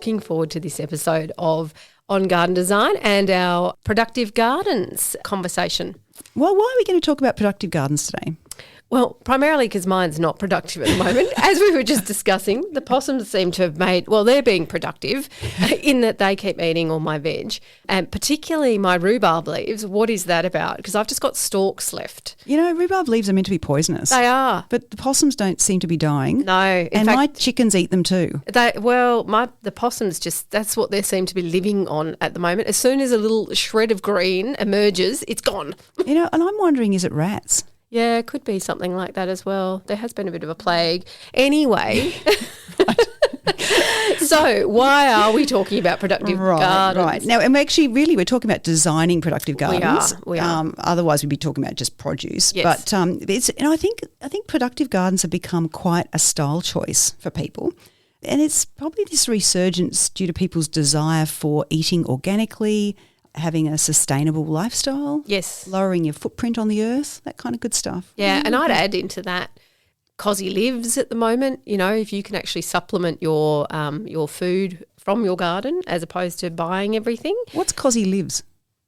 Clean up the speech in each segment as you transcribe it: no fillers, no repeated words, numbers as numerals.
looking forward to this episode of On Garden Design and our Productive Gardens conversation. Well, why are we going to talk about productive gardens today? Well, primarily because mine's not productive at the moment. As we were just discussing, the possums seem to have they're being productive in that they keep eating all my veg, and particularly my rhubarb leaves. What is that about? Because I've just got stalks left. You know, rhubarb leaves are meant to be poisonous. They are. But the possums don't seem to be dying. No. And my chickens eat them too. The possums that's what they seem to be living on at the moment. As soon as a little shred of green emerges, it's gone. You know, and I'm wondering, is it rats? Yeah, it could be something like that as well. There has been a bit of a plague. Anyway, so why are we talking about productive gardens? Right. Now, and we're talking about designing productive gardens. We are. Otherwise, we'd be talking about just produce. Yes. But I think productive gardens have become quite a style choice for people. And it's probably this resurgence due to people's desire for eating organically, having a sustainable lifestyle. Yes. Lowering your footprint on the earth, that kind of good stuff. Yeah, and I'd add into that cosy lives at the moment. You know, if you can actually supplement your food from your garden as opposed to buying everything. What's cosy lives?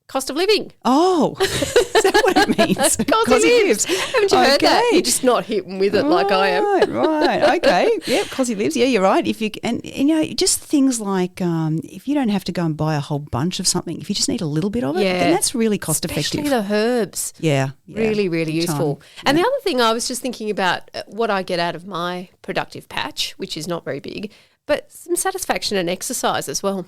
Cost of living. Oh, is that what it means? Cosy lives. Haven't you heard that? You're just not hitting with it like I am. Right. Okay. Yep. Cosy lives. Yeah, you're right. If you just things like if you don't have to go and buy a whole bunch of something, if you just need a little bit of it, then that's really cost effective. Especially the herbs. Yeah. Really, really useful. And the other thing I was just thinking about what I get out of my productive patch, which is not very big, but some satisfaction and exercise as well.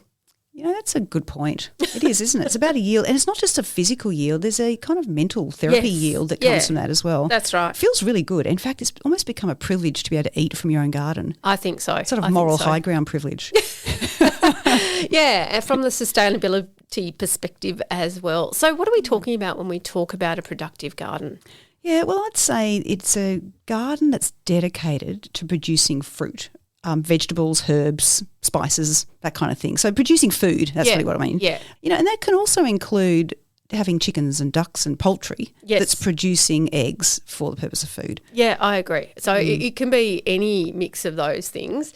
You know, that's a good point. It is, isn't it? It's about a yield. And it's not just a physical yield. There's a kind of mental therapy yield that comes from that as well. That's right. It feels really good. In fact, it's almost become a privilege to be able to eat from your own garden. I think so. Sort of moral high ground privilege. Yeah, and from the sustainability perspective as well. So what are we talking about when we talk about a productive garden? Yeah, well, I'd say it's a garden that's dedicated to producing fruit. Vegetables, herbs, spices, that kind of thing. So producing food, that's really what I mean. Yeah. You know, and that can also include having chickens and ducks and poultry that's producing eggs for the purpose of food. Yeah, I agree. So it can be any mix of those things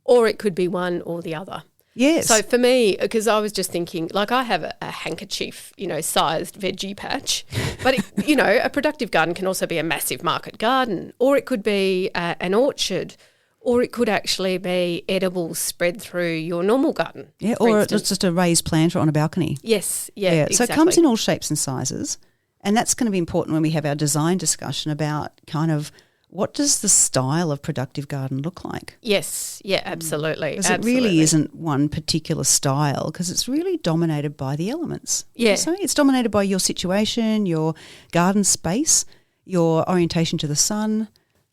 or it could be one or the other. Yes. So for me, because I was just thinking, like I have a handkerchief, sized veggie patch, but, a productive garden can also be a massive market garden, or it could be an orchard, or it could actually be edibles spread through your normal garden. Yeah, or it's just a raised planter on a balcony. Yes, yeah, exactly. So it comes in all shapes and sizes, and that's going to be important when we have our design discussion about kind of what does the style of productive garden look like? Yes, yeah, absolutely. Because it really isn't one particular style because it's really dominated by the elements. Yeah. So it's dominated by your situation, your garden space, your orientation to the sun.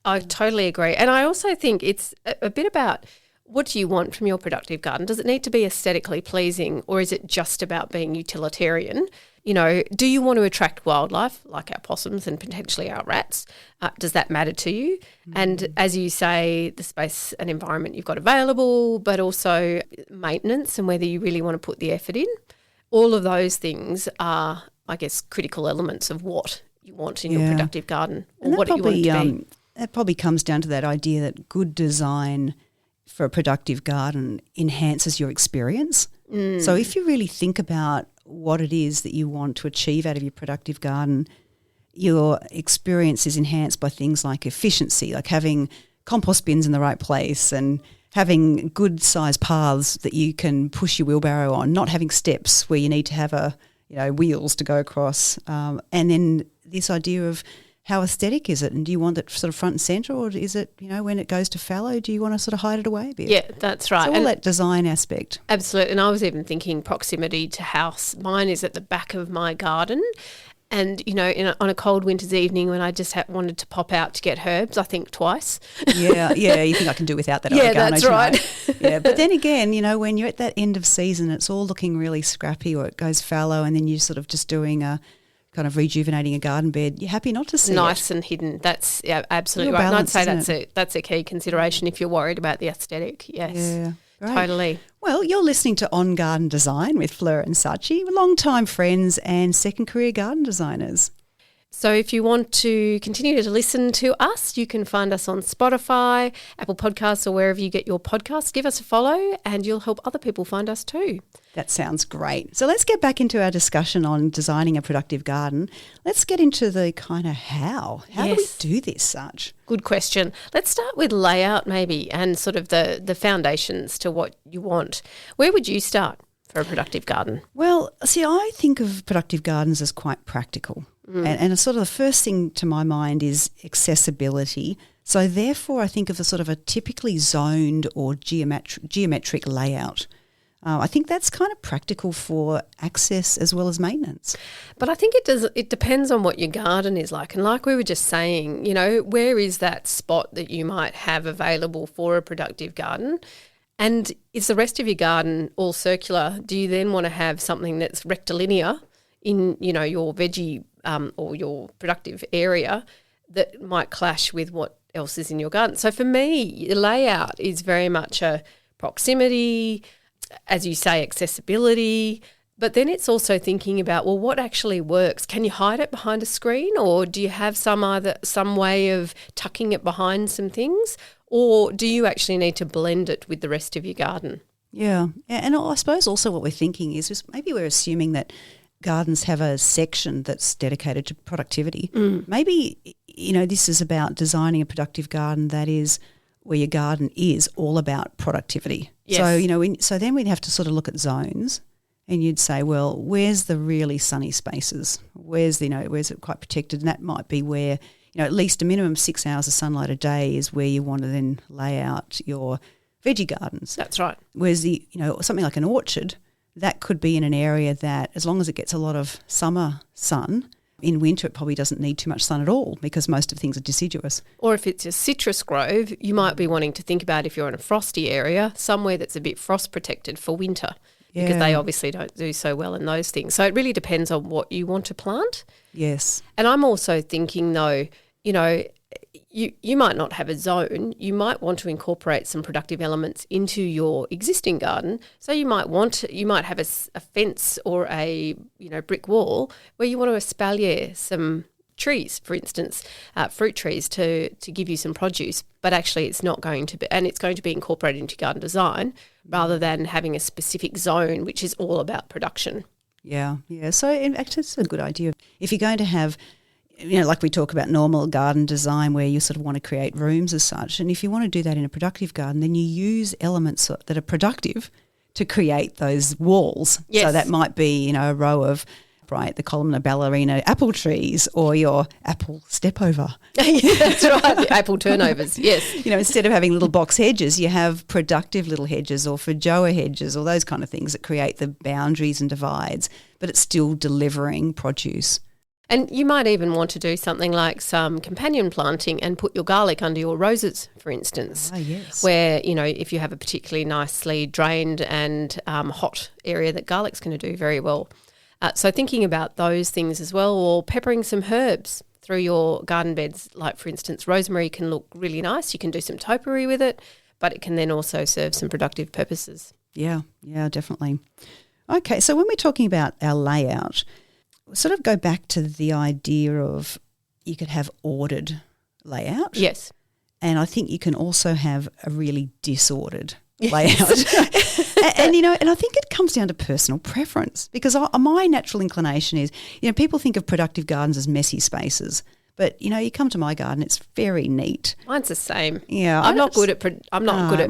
I totally agree. And I also think it's a bit about what do you want from your productive garden? Does it need to be aesthetically pleasing or is it just about being utilitarian? Do you want to attract wildlife like our possums and potentially our rats? Does that matter to you? And as you say, the space and environment you've got available, but also maintenance and whether you really want to put the effort in. All of those things are, I guess, critical elements of what you want in your productive garden or what you want it to be. That probably comes down to that idea that good design for a productive garden enhances your experience. So if you really think about what it is that you want to achieve out of your productive garden, your experience is enhanced by things like efficiency, like having compost bins in the right place and having good sized paths that you can push your wheelbarrow on, not having steps where you need to have wheels to go across. And then this idea of how aesthetic is it, and do you want it sort of front and centre, or is it, when it goes to fallow, do you want to sort of hide it away a bit? Yeah, that's right. So all that design aspect. Absolutely. And I was even thinking proximity to house. Mine is at the back of my garden. And, on a cold winter's evening when I just wanted to pop out to get herbs, I think twice. Yeah, you think I can do without that. Yeah, that's right. Yeah, but then again, when you're at that end of season, it's all looking really scrappy or it goes fallow and then you're sort of just doing a kind of rejuvenating a garden bed, you're happy not to see nice and hidden. That's absolutely right. And I'd say that's a key consideration if you're worried about the aesthetic. Yes, yeah, great. Totally. Well, you're listening to On Garden Design with Fleur and Sachi, long-time friends and second career garden designers. So if you want to continue to listen to us, you can find us on Spotify, Apple Podcasts, or wherever you get your podcasts. Give us a follow and you'll help other people find us too. That sounds great. So let's get back into our discussion on designing a productive garden. Let's get into the kind of how. How do we do this, Such? Good question. Let's start with layout maybe and sort of the foundations to what you want. Where would you start for a productive garden? Well, see, I think of productive gardens as quite practical. And sort of the first thing to my mind is accessibility. So therefore I think of a sort of a typically zoned or geometric layout. I think that's kind of practical for access as well as maintenance. But I think it depends on what your garden is like. And like we were just saying, where is that spot that you might have available for a productive garden? And is the rest of your garden all circular? Do you then want to have something that's rectilinear in, your veggie or your productive area that might clash with what else is in your garden? So for me, the layout is very much a proximity, as you say, accessibility, but then it's also thinking about, well, what actually works? Can you hide it behind a screen, or do you have some way of tucking it behind some things, or do you actually need to blend it with the rest of your garden? Yeah, and I suppose also what we're thinking is maybe we're assuming that gardens have a section that's dedicated to productivity. Maybe, this is about designing a productive garden that is where your garden is all about productivity. Yes. So, so then we'd have to sort of look at zones and you'd say, well, where's the really sunny spaces? Where's it quite protected? And that might be where, at least a minimum 6 hours of sunlight a day is where you want to then lay out your veggie gardens. That's right. Whereas something like an orchard, that could be in an area that, as long as it gets a lot of summer sun, in winter it probably doesn't need too much sun at all because most of things are deciduous. Or if it's a citrus grove, you might be wanting to think about, if you're in a frosty area, somewhere that's a bit frost protected for winter, because they obviously don't do so well in those things. So it really depends on what you want to plant. Yes. And I'm also thinking though, you might not have a zone. You might want to incorporate some productive elements into your existing garden. So you might have a fence or a brick wall where you want to espalier some trees, for instance, fruit trees to give you some produce. But actually, it's not going to be, and it's going to be incorporated into garden design rather than having a specific zone which is all about production. Yeah. So actually, it's a good idea. If you're going to have, like we talk about normal garden design where you sort of want to create rooms as such, and if you want to do that in a productive garden, then you use elements that are productive to create those walls. Yes. So that might be, a row of, the columnar ballerina apple trees or your apple stepover. Yeah, that's right, the apple turnovers, yes. Instead of having little box hedges, you have productive little hedges or feijoa hedges or those kind of things that create the boundaries and divides, but it's still delivering produce. And you might even want to do something like some companion planting and put your garlic under your roses, for instance. Ah, yes. Where, if you have a particularly nicely drained and hot area, that garlic's going to do very well. So thinking about those things as well, or peppering some herbs through your garden beds. Like, for instance, rosemary can look really nice. You can do some topiary with it, but it can then also serve some productive purposes. Yeah, definitely. Okay, so when we're talking about our layout, sort of go back to the idea of you could have ordered layout. Yes. And I think you can also have a really disordered layout. and I think it comes down to personal preference, because my natural inclination is, people think of productive gardens as messy spaces. But you come to my garden; it's very neat. Mine's the same. Yeah, I'm not good at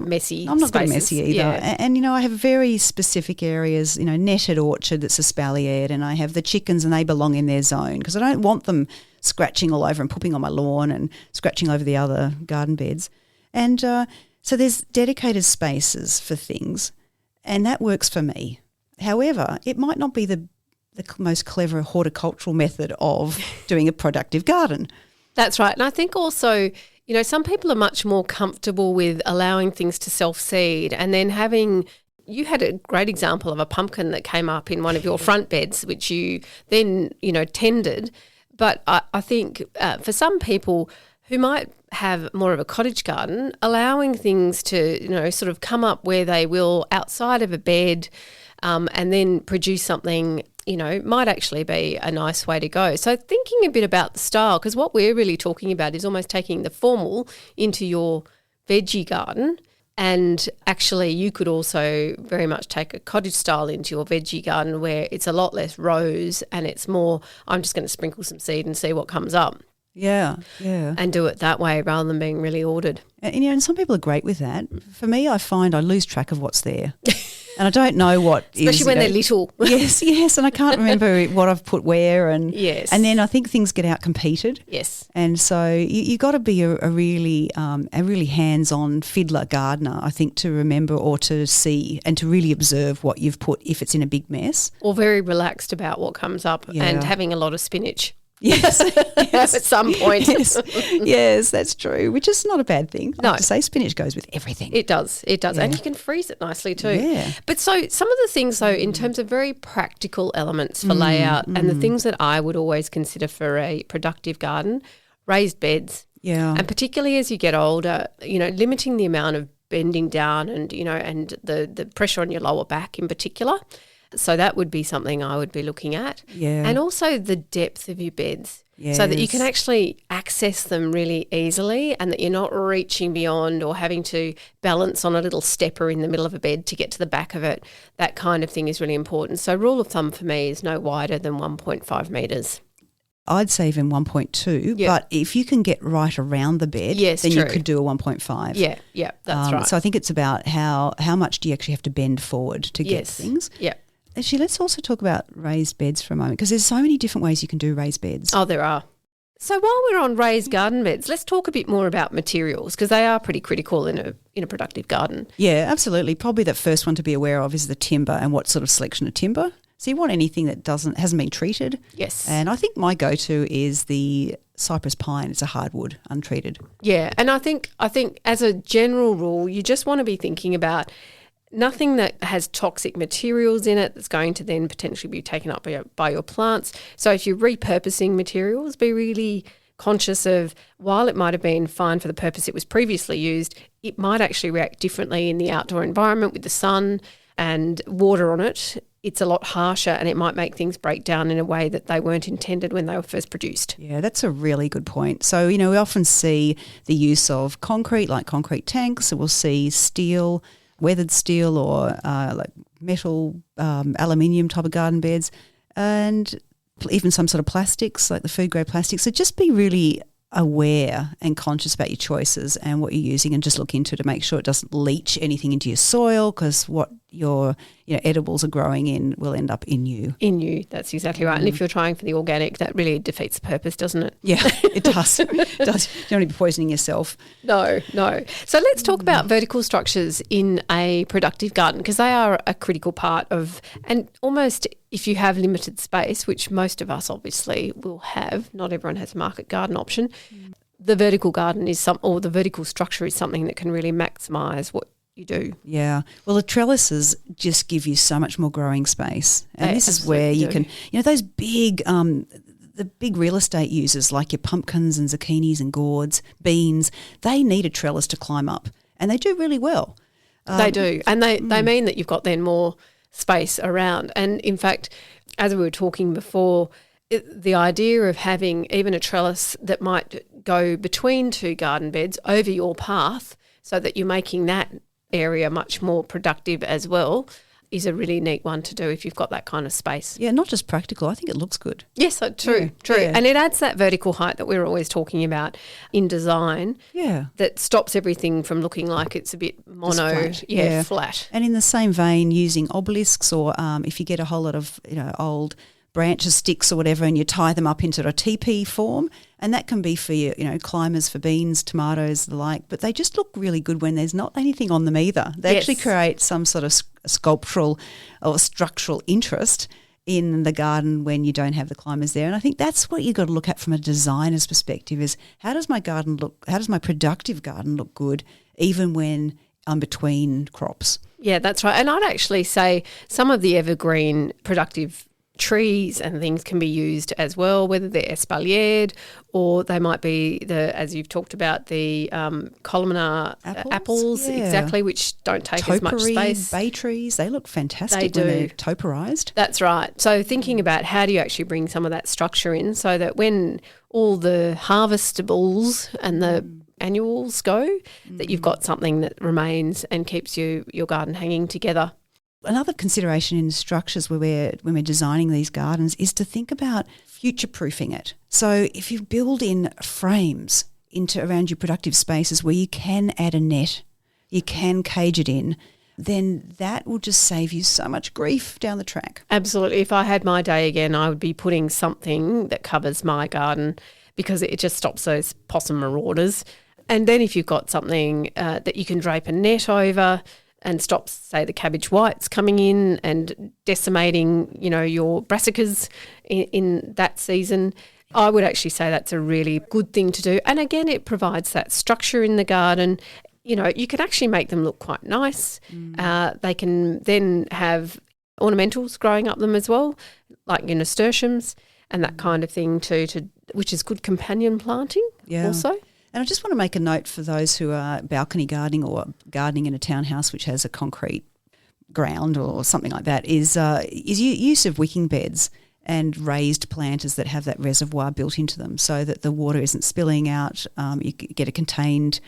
messy. I'm not spaces. good at messy either. Yeah. And I have very specific areas. Netted orchard that's espaliered, and I have the chickens, and they belong in their zone because I don't want them scratching all over and pooping on my lawn and scratching over the other garden beds. And so there's dedicated spaces for things, and that works for me. However, it might not be the most clever horticultural method of doing a productive garden. That's right. And I think also, some people are much more comfortable with allowing things to self-seed and then having – you had a great example of a pumpkin that came up in one of your front beds, which you then, tended. But I think for some people who might have more of a cottage garden, allowing things to, sort of come up where they will outside of a bed and then produce something might actually be a nice way to go. So thinking a bit about the style, because what we're really talking about is almost taking the formal into your veggie garden. And actually you could also very much take a cottage style into your veggie garden where it's a lot less rows and it's more, I'm just going to sprinkle some seed and see what comes up. Yeah, yeah. And do it that way rather than being really ordered. And some people are great with that. For me, I find I lose track of what's there. And I don't know what Especially when they're little. Yes, and I can't remember what I've put where. And yes. And then I think things get out-competed. Yes. And so you got to be a really hands-on fiddler gardener, I think, to remember or to see and to really observe what you've put if it's in a big mess. Or very relaxed about what comes up and having a lot of spinach. Yes. At some point. Yes, that's true, which is not a bad thing. I have to say spinach goes with everything. It does. Yeah. And you can freeze it nicely too. Yeah. But so some of the things, though, in terms of very practical elements for layout and the things that I would always consider for a productive garden, raised beds. Yeah. And particularly as you get older, limiting the amount of bending down and, and the pressure on your lower back in particular. So that would be something I would be looking at. Yeah. And also the depth of your beds. Yes. So that you can actually access them really easily and that you're not reaching beyond or having to balance on a little stepper in the middle of a bed to get to the back of it. That kind of thing is really important. So rule of thumb for me is no wider than 1.5 metres. I'd say even 1.2, but if you can get right around the bed, then you could do a 1.5. Yeah, that's right. So I think it's about how much do you actually have to bend forward to get things. Yeah. Actually, let's also talk about raised beds for a moment because there's so many different ways you can do raised beds. Oh, there are. So while we're on raised garden beds, let's talk a bit more about materials because they are pretty critical in a productive garden. Yeah, absolutely. Probably the first one to be aware of is the timber and what sort of selection of timber. So you want anything that hasn't been treated. Yes. And I think my go-to is the cypress pine. It's a hardwood, untreated. Yeah, and I think as a general rule, you just want to be thinking about nothing that has toxic materials in it that's going to then potentially be taken up by your plants. So if you're repurposing materials, be really conscious of while it might have been fine for the purpose it was previously used, it might actually react differently in the outdoor environment with the sun and water on it. It's a lot harsher and it might make things break down in a way that they weren't intended when they were first produced. Yeah, that's a really good point. So, we often see the use of concrete, like concrete tanks. So we'll see steel, weathered steel or like metal, aluminium type of garden beds and even some sort of plastics like the food grade plastics. So just be really aware and conscious about your choices and what you're using and just look into it to make sure it doesn't leach anything into your soil because what your edibles are growing in will end up in you. In you, that's exactly right. And if you're trying for the organic, that really defeats the purpose, doesn't it? Yeah, it does. It does. You don't want to be poisoning yourself. No. So let's talk about vertical structures in a productive garden because they are a critical part of, and almost if you have limited space, which most of us obviously will have, not everyone has a market garden option, the vertical garden is the vertical structure is something that can really maximise what you do. Yeah. Well, the trellises just give you so much more growing space. And this is where you can, those big, the big real estate users like your pumpkins and zucchinis and gourds, beans, they need a trellis to climb up and they do really well. They do. And they mean that you've got then more space around. And in fact, as we were talking before, the idea of having even a trellis that might go between two garden beds over your path so that you're making that area much more productive as well is a really neat one to do if you've got that kind of space. Yeah, not just practical. I think it looks good. Yes, true. Yeah. And it adds that vertical height that we're always talking about in design. Yeah. That stops everything from looking like it's a bit mono, flat. And in the same vein, using obelisks or if you get a whole lot of old branches, sticks or whatever, and you tie them up into a teepee form, and that can be for your, climbers for beans, tomatoes, the like, but they just look really good when there's not anything on them either. They actually create some sort of sculptural or structural interest in the garden when you don't have the climbers there. And I think that's what you've got to look at from a designer's perspective is how does my productive garden look good even when I'm between crops? Yeah, that's right. And I'd actually say some of the evergreen productive trees and things can be used as well, whether they're espaliered or they might be as you've talked about, the columnar apples yeah. exactly, which don't take as much space. Bay trees, they look fantastic They when do. they're topiarised. That's right. So thinking about how do you actually bring some of that structure in so that when all the harvestables and the annuals go, that you've got something that remains and keeps your garden hanging together. Another consideration in structures when we're designing these gardens is to think about future-proofing it. So if you build in frames around your productive spaces where you can add a net, you can cage it in, then that will just save you so much grief down the track. Absolutely. If I had my day again, I would be putting something that covers my garden because it just stops those possum marauders. And then if you've got something that you can drape a net over and stops, say, the cabbage whites coming in and decimating, your brassicas in that season, I would actually say that's a really good thing to do. And again, it provides that structure in the garden. You can actually make them look quite nice. They can then have ornamentals growing up them as well, like nasturtiums and that kind of thing too, which is good companion planting also. And I just want to make a note for those who are balcony gardening or gardening in a townhouse which has a concrete ground or something like that is use of wicking beds and raised planters that have that reservoir built into them so that the water isn't spilling out. You get a contained,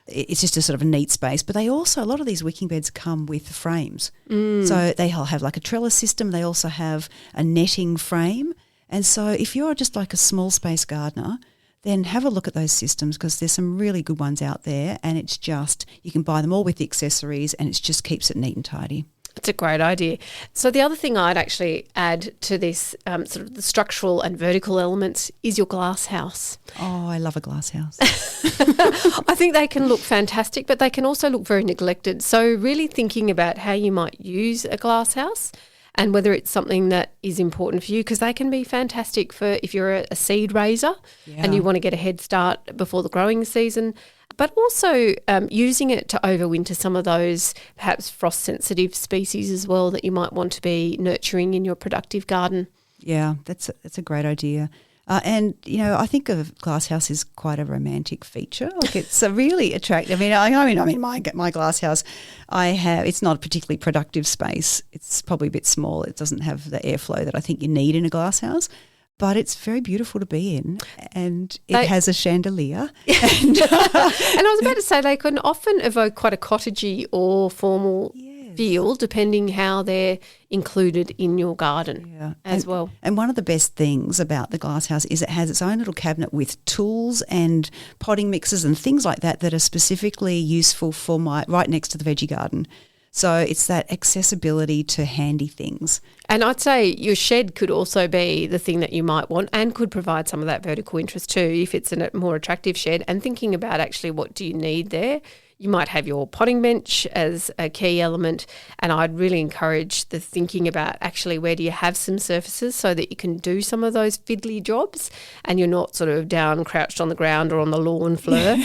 it's just a sort of a neat space. But a lot of these wicking beds come with frames. So they'll have like a trellis system. They also have a netting frame. And so if you're just like a small space gardener, then have a look at those systems because there's some really good ones out there and it's just, you can buy them all with the accessories and it just keeps it neat and tidy. It's a great idea. So the other thing I'd actually add to this sort of the structural and vertical elements is your glass house. Oh, I love a glass house. I think they can look fantastic, but they can also look very neglected. So really thinking about how you might use a glass house and whether it's something that is important for you, because they can be fantastic for if you're a seed raiser and you want to get a head start before the growing season, but also using it to overwinter some of those perhaps frost-sensitive species as well that you might want to be nurturing in your productive garden. Yeah, that's a great idea. And, I think a glasshouse is quite a romantic feature. Like it's a really attractive. I mean, my glasshouse, it's not a particularly productive space. It's probably a bit small. It doesn't have the airflow that I think you need in a glasshouse. But it's very beautiful to be in, and it has a chandelier. And I was about to say they can often evoke quite a cottagey or formal feel depending how they're included in your garden as well. And one of the best things about the glasshouse is it has its own little cabinet with tools and potting mixes and things like that that are specifically useful for right next to the veggie garden. So it's that accessibility to handy things. And I'd say your shed could also be the thing that you might want and could provide some of that vertical interest too if it's a more attractive shed. And thinking about actually what do you need there, you might have your potting bench as a key element, and I'd really encourage the thinking about actually where do you have some surfaces so that you can do some of those fiddly jobs and you're not sort of down crouched on the ground or on the lawn floor.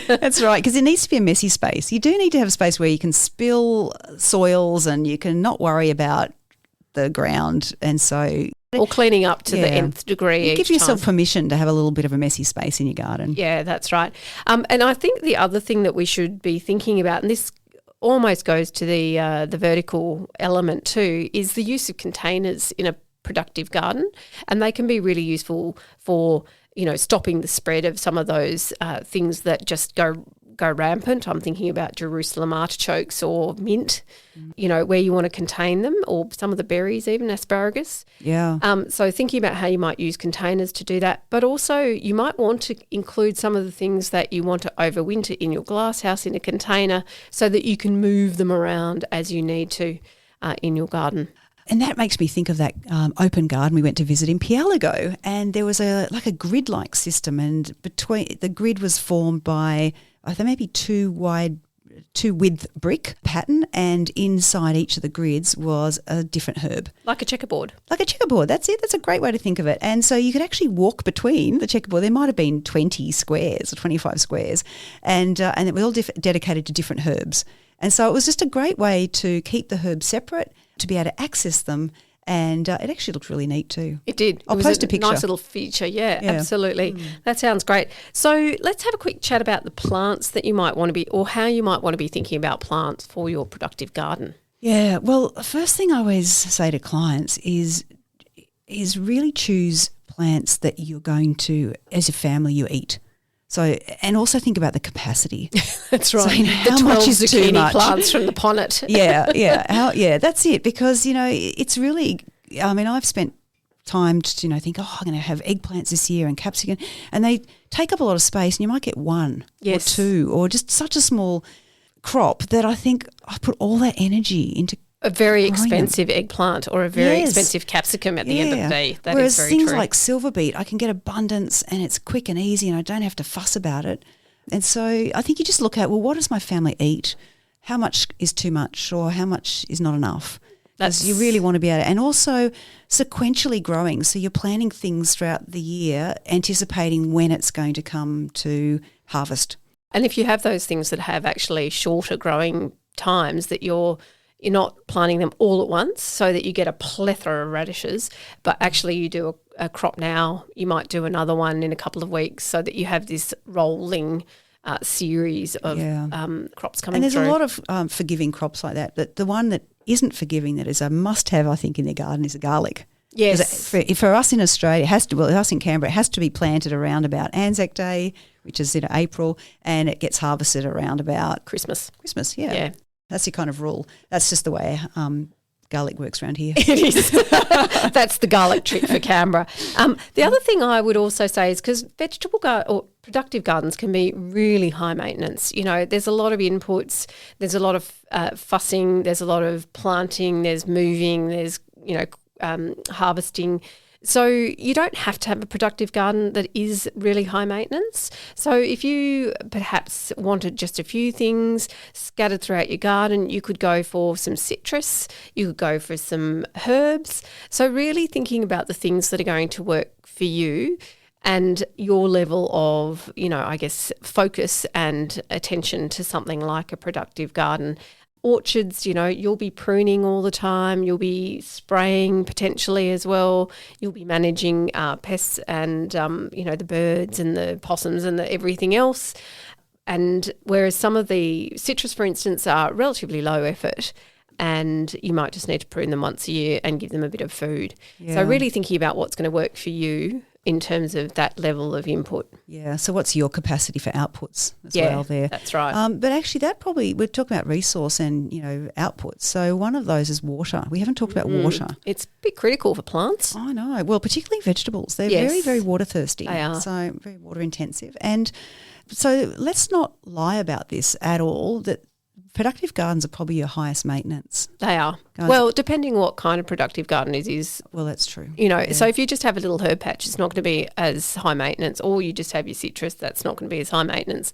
That's right, because it needs to be a messy space. You do need to have a space where you can spill soils and you can not worry about the ground, and so or cleaning up to the nth degree. You give yourself permission to have a little bit of a messy space in your garden. Yeah, that's right. And I think the other thing that we should be thinking about, and this almost goes to the vertical element too, is the use of containers in a productive garden, and they can be really useful for stopping the spread of some of those things that just go rampant. I'm thinking about Jerusalem artichokes or mint, where you want to contain them, or some of the berries, even asparagus. Yeah. So thinking about how you might use containers to do that, but also you might want to include some of the things that you want to overwinter in your glasshouse in a container so that you can move them around as you need to in your garden. And that makes me think of that open garden we went to visit in Pielago, and there was a grid-like system, and between the grid was formed by I think maybe two width brick pattern, and inside each of the grids was a different herb. Like a checkerboard. Like a checkerboard, that's it. That's a great way to think of it. And so you could actually walk between the checkerboard. There might have been 20 squares or 25 squares, and it was all dedicated to different herbs. And so it was just a great way to keep the herbs separate, to be able to access them, And it actually looked really neat too. It did. I'll it was post a picture. Nice little feature. Yeah. Absolutely. That sounds great. So let's have a quick chat about the plants that you might want to be, or how you might want to be thinking about plants for your productive garden. Yeah. Well, the first thing I always say to clients is really choose plants that you're going to, as a family, you eat. So, and also think about the capacity. That's right. So, how the 12 much is zucchini too much? plants from the Ponnet. That's it. Because, it's really, I've spent time to, think, I'm going to have eggplants this year and capsicum, and they take up a lot of space, and you might get one or two or just such a small crop that I think I put all that energy into a very expensive eggplant or a very expensive capsicum at the end of the day. That Whereas is very things true. like silver beet, I can get abundance and it's quick and easy and I don't have to fuss about it. And so I think you just look at, well, what does my family eat? How much is too much or how much is not enough? Because you really want to be able to, and also sequentially growing. So you're planting things throughout the year, anticipating when it's going to come to harvest. And if you have those things that have actually shorter growing times, that you're not planting them all at once so that you get a plethora of radishes, but actually you do a crop now, you might do another one in a couple of weeks so that you have this rolling series of crops coming through. And there's a lot of forgiving crops like that, but the one that isn't forgiving that is a must-have, I think, in their garden is a garlic. Yes. For us in Australia, us in Canberra, it has to be planted around about Anzac Day, which is in April, and it gets harvested around about Christmas, yeah. That's the kind of rule. That's just the way garlic works around here. It is. That's the garlic trick for Canberra. The other thing I would also say is because or productive gardens can be really high maintenance. There's a lot of inputs. There's a lot of fussing. There's a lot of planting. There's moving. There's harvesting. So you don't have to have a productive garden that is really high maintenance. So if you perhaps wanted just a few things scattered throughout your garden, you could go for some citrus, you could go for some herbs. So really thinking about the things that are going to work for you and your level of, focus and attention to something like a productive garden. Orchards, you'll be pruning all the time. You'll be spraying potentially as well. You'll be managing pests and, the birds and the possums and everything else. And whereas some of the citrus, for instance, are relatively low effort and you might just need to prune them once a year and give them a bit of food. Yeah. So really thinking about what's going to work for you in terms of that level of input. Yeah, so what's your capacity for outputs as well there? That's right. But actually we're talking about resource and, outputs. So one of those is water. We haven't talked about water. It's a bit critical for plants. I know. Well, particularly vegetables. They're very, very water thirsty. They are. So very water intensive. And so let's not lie about this at all, that productive gardens are probably your highest maintenance. They are. Well, depending what kind of productive garden it is. Well, that's true. So if you just have a little herb patch, it's not going to be as high maintenance, or you just have your citrus, that's not going to be as high maintenance.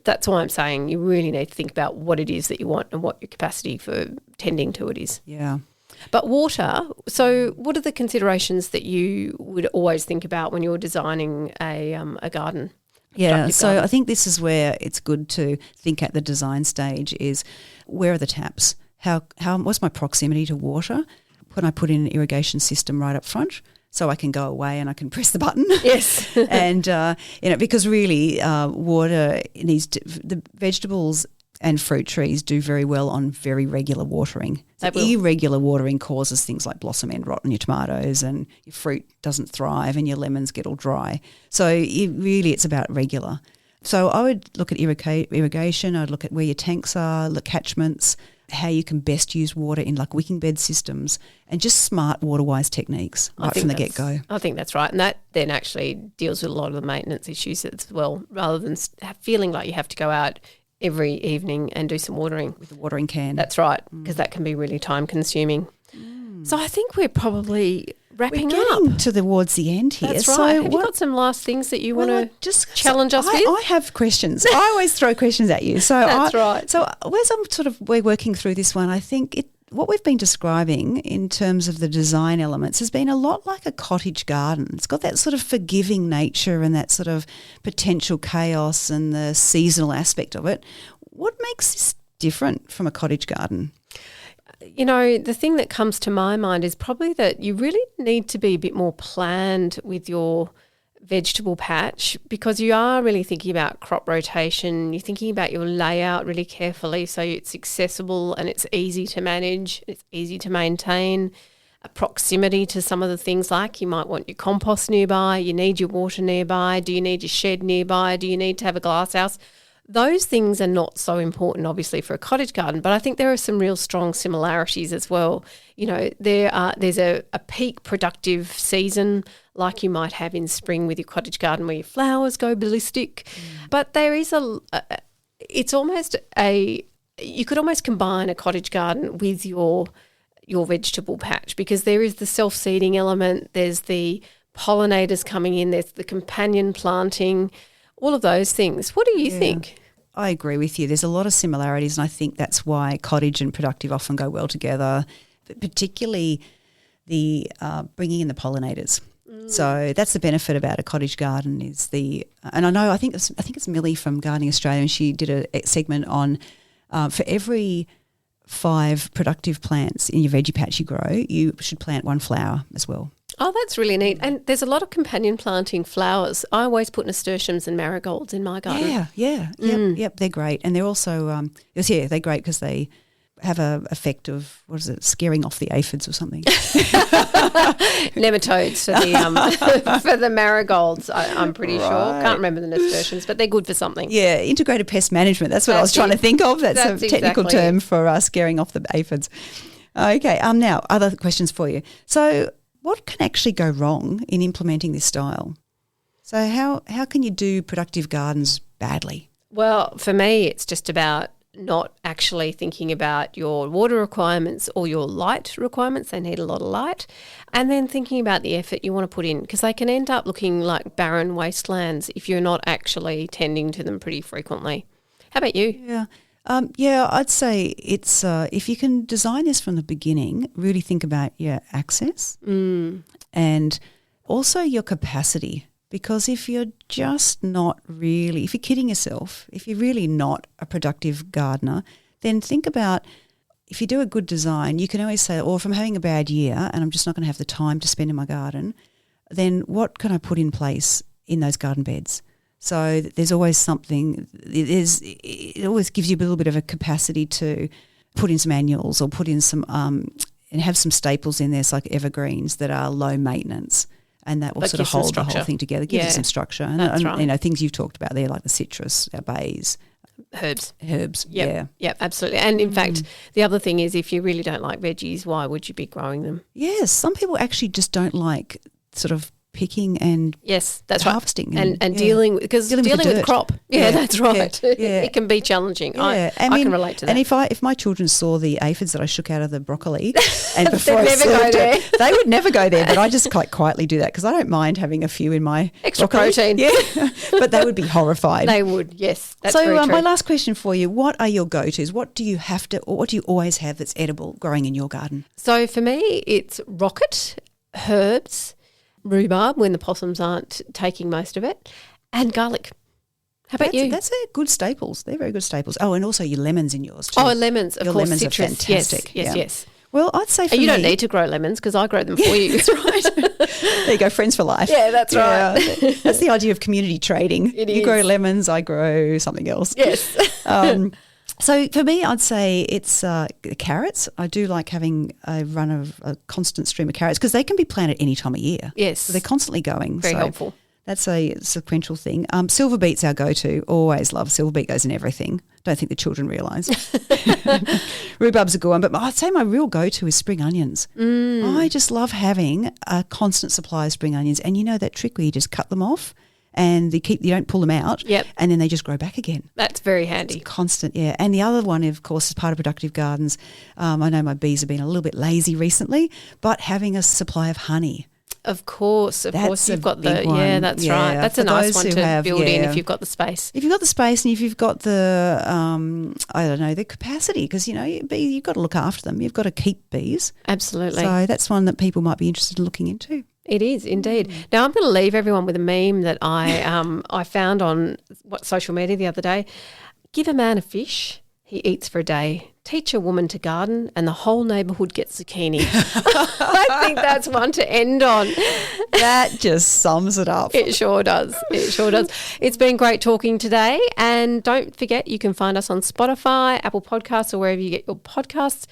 That's why I'm saying you really need to think about what it is that you want and what your capacity for tending to it is. Yeah. But water, so what are the considerations that you would always think about when you're designing a garden? Yeah, so I think this is where it's good to think at the design stage is where are the taps? What's my proximity to water? When I put in an irrigation system right up front so I can go away and I can press the button. Yes. And, because really water the vegetables and fruit trees do very well on very regular watering. So irregular watering causes things like blossom end rot on your tomatoes, and your fruit doesn't thrive and your lemons get all dry. So it's about regular. So I would look at irrigation. I'd look at where your tanks are, look catchments, how you can best use water in like wicking bed systems, and just smart water-wise techniques right from the get-go. I think that's right. And that then actually deals with a lot of the maintenance issues as well, rather than feeling like you have to go out every evening and do some watering. With a watering can. That's right, because that can be really time-consuming. So I think we're probably wrapping up. We're getting towards the end here. That's right. So have you got some last things that you want to just challenge us with? I have questions. I always throw questions at you. So That's right. So as we're working through this one, I think what we've been describing in terms of the design elements has been a lot like a cottage garden. It's got that sort of forgiving nature and that sort of potential chaos and the seasonal aspect of it. What makes this different from a cottage garden? The thing that comes to my mind is probably that you really need to be a bit more planned with your vegetable patch, because you are really thinking about crop rotation. You're thinking about your layout really carefully so it's accessible and it's easy to manage, it's easy to maintain. A proximity to some of the things, like you might want your compost nearby, you need your water nearby, do you need your shed nearby, do you need to have a glass house? Those things are not so important, obviously, for a cottage garden, but I think there are some real strong similarities as well. There's a peak productive season like you might have in spring with your cottage garden where your flowers go ballistic. But there is you could almost combine a cottage garden with your vegetable patch, because there is the self-seeding element, there's the pollinators coming in, there's the companion planting, all of those things. What do you think? I agree with you. There's a lot of similarities, and I think that's why cottage and productive often go well together, but particularly the bringing in the pollinators. So that's the benefit about a cottage garden is and I think it's Millie from Gardening Australia, and she did a segment on for every 5 productive plants in your veggie patch you grow, you should plant 1 flower as well. Oh, that's really neat. And there's a lot of companion planting flowers. I always put nasturtiums and marigolds in my garden. Yep, they're great. And they're also, they're great because they have a effect of, scaring off the aphids or something. Nematodes for the marigolds, I'm pretty sure. Can't remember the nasturtiums, but they're good for something. Yeah, integrated pest management. That's what I was trying to think of. That's a technical term for scaring off the aphids. Okay, now other questions for you. So what can actually go wrong in implementing this style? So how can you do productive gardens badly? Well, for me, it's just about not actually thinking about your water requirements or your light requirements. They need a lot of light. And then thinking about the effort you want to put in, because they can end up looking like barren wastelands if you're not actually tending to them pretty frequently. How about you? Yeah. I'd say it's if you can design this from the beginning, really think about your access and also your capacity. Because if you're just not really, if you're kidding yourself, if you're really not a productive gardener, then think about if you do a good design, you can always say, if I'm having a bad year and I'm just not going to have the time to spend in my garden, then what can I put in place in those garden beds? So there's always something, it always gives you a little bit of a capacity to put in some annuals or put in some, and have some staples in there, so like evergreens that are low maintenance. And that will sort of hold the whole thing together, give it some structure. And right. Things you've talked about there, like the citrus, bays. Herbs. Yep, absolutely. And in fact, the other thing is, if you really don't like veggies, why would you be growing them? Yes, some people actually just don't like sort of picking and harvesting. Right. And dealing with the crop. Yeah, that's right. Yeah. It can be challenging. Yeah. I can relate to that. And if my children saw the aphids that I shook out of the broccoli and before I served it, they would never go there, but I just quite quietly do that because I don't mind having a few in my extra broccoli. Protein. Yeah, but they would be horrified. They would, yes. That's very true. My last question for you, what are your go-tos? What do you always have that's edible growing in your garden? So for me, it's rocket, herbs, rhubarb when the possums aren't taking most of it, and garlic. How about you? That's good staples. They're very good staples. Oh, and also your lemons in yours too. Oh, lemons, of course. Lemons citrus. are fantastic. Yes. Well, I'd say for me... You don't need to grow lemons because I grow them for you. That's right. There you go, friends for life. Yeah, that's right. That's the idea of community trading. You grow lemons, I grow something else. Yes. So for me, I'd say it's carrots. I do like having a run of a constant stream of carrots because they can be planted any time of year. Yes. So they're constantly going. Very helpful. That's a sequential thing. Silver beet's our go-to. Always love silver beet, goes in everything. Don't think the children realise. Rhubarb's a good one. But I'd say my real go-to is spring onions. I just love having a constant supply of spring onions. And you know that trick where you just cut them off and you don't pull them out, and then they just grow back again. That's very handy. It's constant, yeah. And the other one, of course, is part of productive gardens. I know my bees have been a little bit lazy recently, but having a supply of honey. Of course, you've got the one. Yeah, that's right. That's a nice one to build in if you've got the space. If you've got the space and if you've got the, the capacity, because you've got to look after them. You've got to keep bees. Absolutely. So that's one that people might be interested in looking into. It is indeed. Now I'm going to leave everyone with a meme that I found on social media the other day. Give a man a fish, he eats for a day. teach a woman to garden and the whole neighbourhood gets zucchini. I think that's one to end on. That just sums it up. It sure does. It sure does. It's been great talking today. And don't forget, you can find us on Spotify, Apple Podcasts, or wherever you get your podcasts.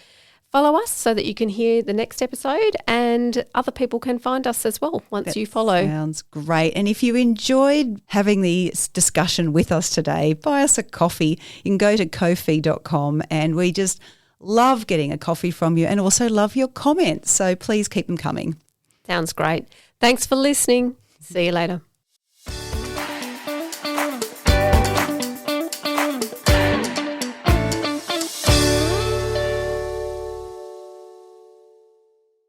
Follow us so that you can hear the next episode, and other people can find us as well once you follow. Sounds great. And if you enjoyed having the discussion with us today, buy us a coffee. You can go to ko-fi.com, and we just love getting a coffee from you and also love your comments. So please keep them coming. Sounds great. Thanks for listening. See you later.